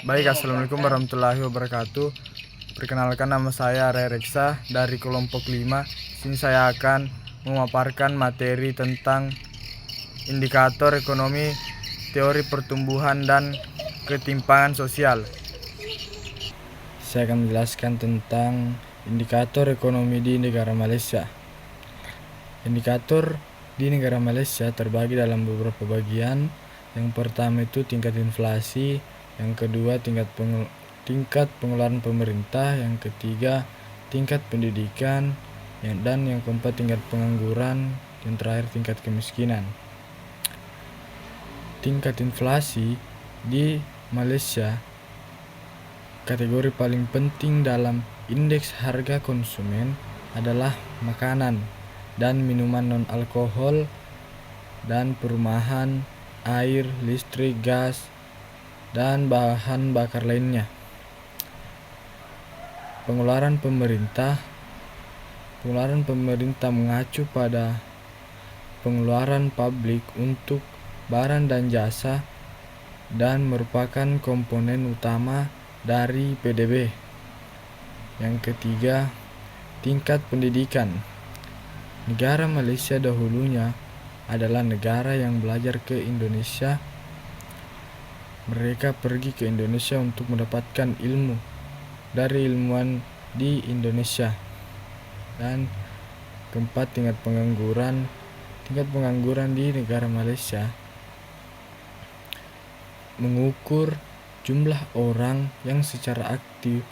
Baik, assalamualaikum warahmatullahi wabarakatuh. Perkenalkan, nama saya Arya Reksa dari kelompok 5. Sini saya akan memaparkan materi tentang indikator ekonomi, teori pertumbuhan dan ketimpangan sosial. Saya akan menjelaskan tentang indikator ekonomi di negara Malaysia. Indikator di negara Malaysia terbagi dalam beberapa bagian. Yang pertama itu tingkat inflasi, yang kedua tingkat pengeluaran pemerintah, yang ketiga tingkat pendidikan, dan yang keempat tingkat pengangguran, yang terakhir tingkat kemiskinan. Tingkat inflasi di Malaysia, kategori paling penting dalam indeks harga konsumen adalah makanan dan minuman non-alkohol dan perumahan, air, listrik, gas, dan bahan bakar lainnya. Pengeluaran pemerintah mengacu pada pengeluaran publik untuk barang dan jasa dan merupakan komponen utama dari PDB. Yang ketiga, tingkat pendidikan. Negara Malaysia dahulunya adalah negara yang belajar ke Indonesia. Mereka pergi ke Indonesia untuk mendapatkan ilmu dari ilmuwan di Indonesia. Dan keempat, tingkat pengangguran. Tingkat pengangguran di negara Malaysia mengukur jumlah orang yang secara aktif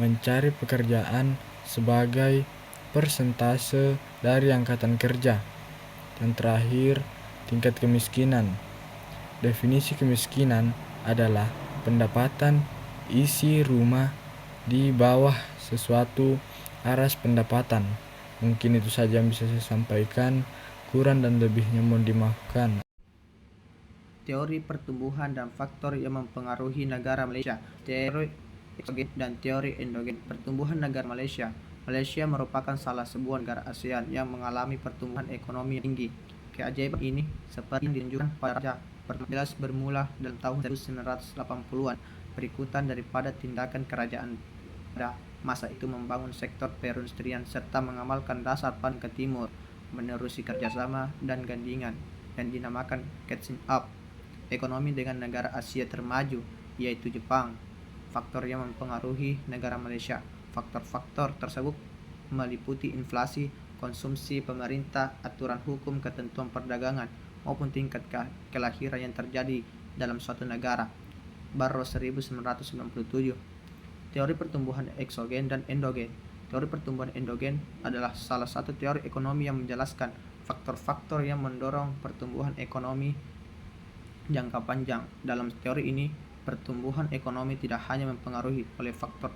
mencari pekerjaan sebagai persentase dari angkatan kerja. Dan terakhir, tingkat kemiskinan. Definisi kemiskinan adalah pendapatan isi rumah di bawah sesuatu aras pendapatan. Mungkin itu saja yang bisa saya sampaikan. Kurang dan lebihnya mohon dimaafkan. Teori pertumbuhan dan faktor yang mempengaruhi negara Malaysia. Teori eksogen dan teori endogen. Pertumbuhan negara Malaysia. Malaysia merupakan salah sebuah negara ASEAN yang mengalami pertumbuhan ekonomi yang tinggi. Keajaiban ini seperti yang ditunjukkan pada Raja jelas bermula dalam tahun 1980-an, berikutan daripada tindakan kerajaan pada masa itu membangun sektor perindustrian serta mengamalkan dasar pan ke timur, menerusi kerjasama dan gandingan yang dinamakan catching up ekonomi dengan negara Asia termaju, yaitu Jepang. Faktor yang mempengaruhi negara Malaysia. Faktor-faktor tersebut meliputi inflasi, konsumsi pemerintah, aturan hukum, ketentuan perdagangan, maupun tingkat kelahiran yang terjadi dalam suatu negara. Barros 1997. Teori pertumbuhan eksogen dan endogen. Teori pertumbuhan endogen adalah salah satu teori ekonomi yang menjelaskan faktor-faktor yang mendorong pertumbuhan ekonomi jangka panjang. Dalam teori ini, pertumbuhan ekonomi tidak hanya mempengaruhi oleh faktor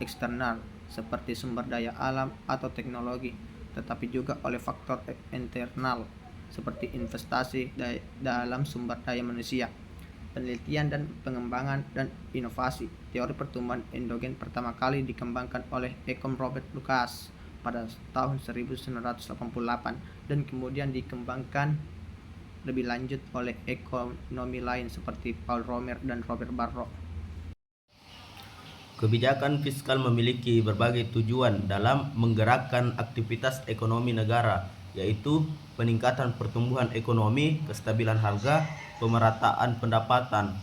eksternal seperti sumber daya alam atau teknologi, tetapi juga oleh faktor internal seperti investasi dalam sumber daya manusia, penelitian dan pengembangan, dan inovasi. Teori pertumbuhan endogen pertama kali dikembangkan oleh ekonom Robert Lucas pada tahun 1988 dan kemudian dikembangkan lebih lanjut oleh ekonomi lain seperti Paul Romer dan Robert Barro. Kebijakan fiskal memiliki berbagai tujuan dalam menggerakkan aktivitas ekonomi negara, yaitu peningkatan pertumbuhan ekonomi, kestabilan harga, pemerataan pendapatan.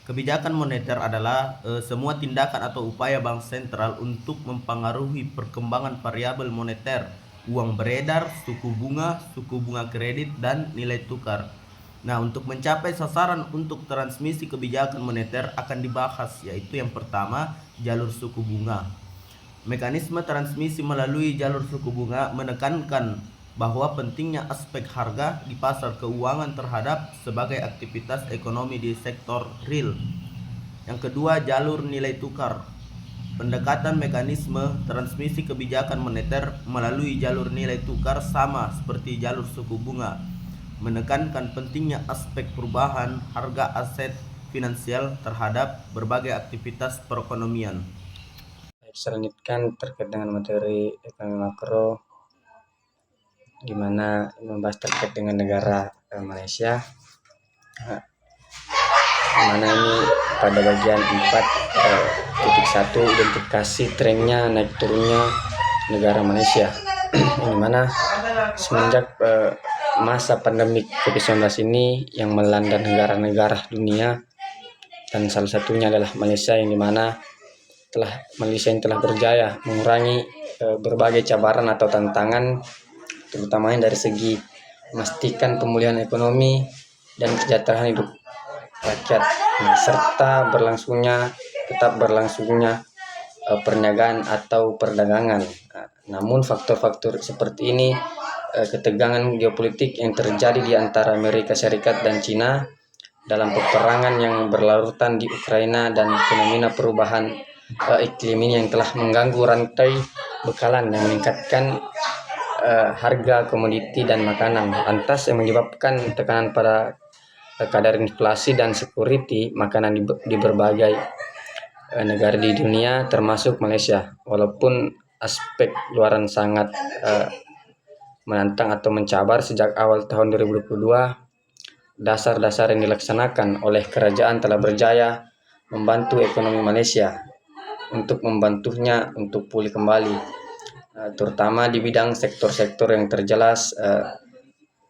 Kebijakan moneter adalah semua tindakan atau upaya bank sentral untuk mempengaruhi perkembangan variabel moneter, uang beredar, suku bunga kredit, dan nilai tukar. Nah, untuk mencapai sasaran untuk transmisi kebijakan moneter akan dibahas, yaitu yang pertama, jalur suku bunga. Mekanisme transmisi melalui jalur suku bunga menekankan bahwa pentingnya aspek harga di pasar keuangan terhadap sebagai aktivitas ekonomi di sektor real. Yang kedua, jalur nilai tukar. Pendekatan mekanisme transmisi kebijakan moneter melalui jalur nilai tukar sama seperti jalur suku bunga. menekankan pentingnya aspek perubahan harga aset finansial terhadap berbagai aktivitas perekonomian. Selanjutnya terkait dengan materi ekonomi makro, di mana membahas terkait dengan negara Malaysia, di mana ini pada bagian 4.1 identifikasi trennya naik turunnya negara Malaysia. Di mana semenjak masa pandemi COVID-19 ini yang melanda negara-negara dunia, dan salah satunya adalah Malaysia, yang dimana Malaysia yang telah berjaya mengurangi berbagai cabaran atau tantangan, terutamanya dari segi memastikan pemulihan ekonomi dan kesejahteraan hidup rakyat, serta tetap berlangsungnya perniagaan atau perdagangan. Namun faktor-faktor seperti ini, ketegangan geopolitik yang terjadi di antara Amerika Serikat dan Cina dalam peperangan yang berlarutan di Ukraina, dan fenomena perubahan iklim ini yang telah mengganggu rantai bekalan dan meningkatkan harga komoditi dan makanan, lantas yang menyebabkan tekanan pada kadar inflasi dan security makanan di berbagai negara di dunia, termasuk Malaysia. Walaupun aspek luaran sangat menantang atau mencabar sejak awal tahun 2022, dasar-dasar yang dilaksanakan oleh kerajaan telah berjaya membantu ekonomi Malaysia untuk membantunya untuk pulih kembali, terutama di bidang sektor-sektor yang terjelas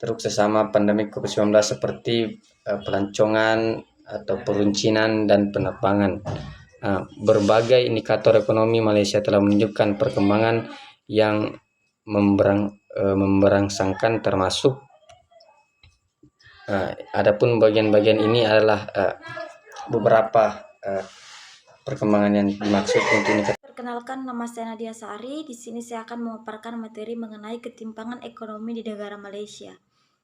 teruk sesama pandemi COVID-19 seperti pelancongan atau peruncinan dan penerbangan. Berbagai indikator ekonomi Malaysia telah menunjukkan perkembangan yang memberangsangkan, termasuk adapun bagian-bagian ini adalah beberapa perkembangan yang dimaksud untuk ini. Perkenalkan, nama saya Nadia Sari. Di sini saya akan memaparkan materi mengenai ketimpangan ekonomi di negara Malaysia.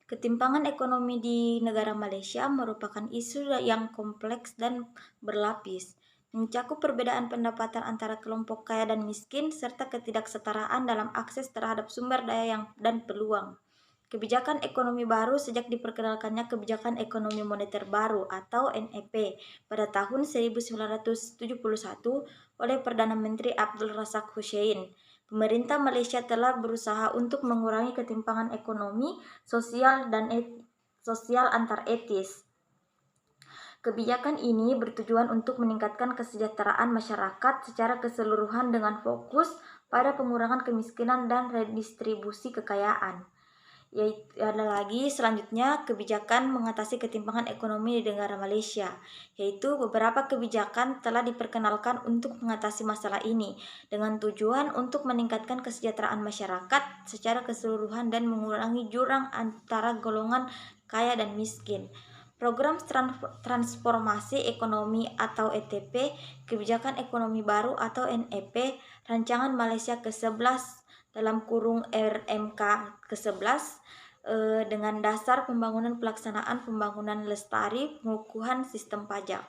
Ketimpangan ekonomi di negara Malaysia merupakan isu yang kompleks dan berlapis, mencakup perbedaan pendapatan antara kelompok kaya dan miskin, serta ketidaksetaraan dalam akses terhadap sumber daya dan peluang. Kebijakan ekonomi baru sejak diperkenalkannya kebijakan ekonomi moneter baru atau NEP pada tahun 1971 oleh Perdana Menteri Abdul Razak Hussein. Pemerintah Malaysia telah berusaha untuk mengurangi ketimpangan ekonomi, sosial antar etis. Kebijakan ini bertujuan untuk meningkatkan kesejahteraan masyarakat secara keseluruhan dengan fokus pada pengurangan kemiskinan dan redistribusi kekayaan. Ada lagi selanjutnya kebijakan mengatasi ketimpangan ekonomi di negara Malaysia, yaitu beberapa kebijakan telah diperkenalkan untuk mengatasi masalah ini dengan tujuan untuk meningkatkan kesejahteraan masyarakat secara keseluruhan dan mengurangi jurang antara golongan kaya dan miskin. Program Transformasi Ekonomi atau ETP, Kebijakan Ekonomi Baru atau NEP, Rancangan Malaysia ke-11 (RMK ke-11) dengan dasar pembangunan pelaksanaan pembangunan lestari pengukuhan sistem pajak.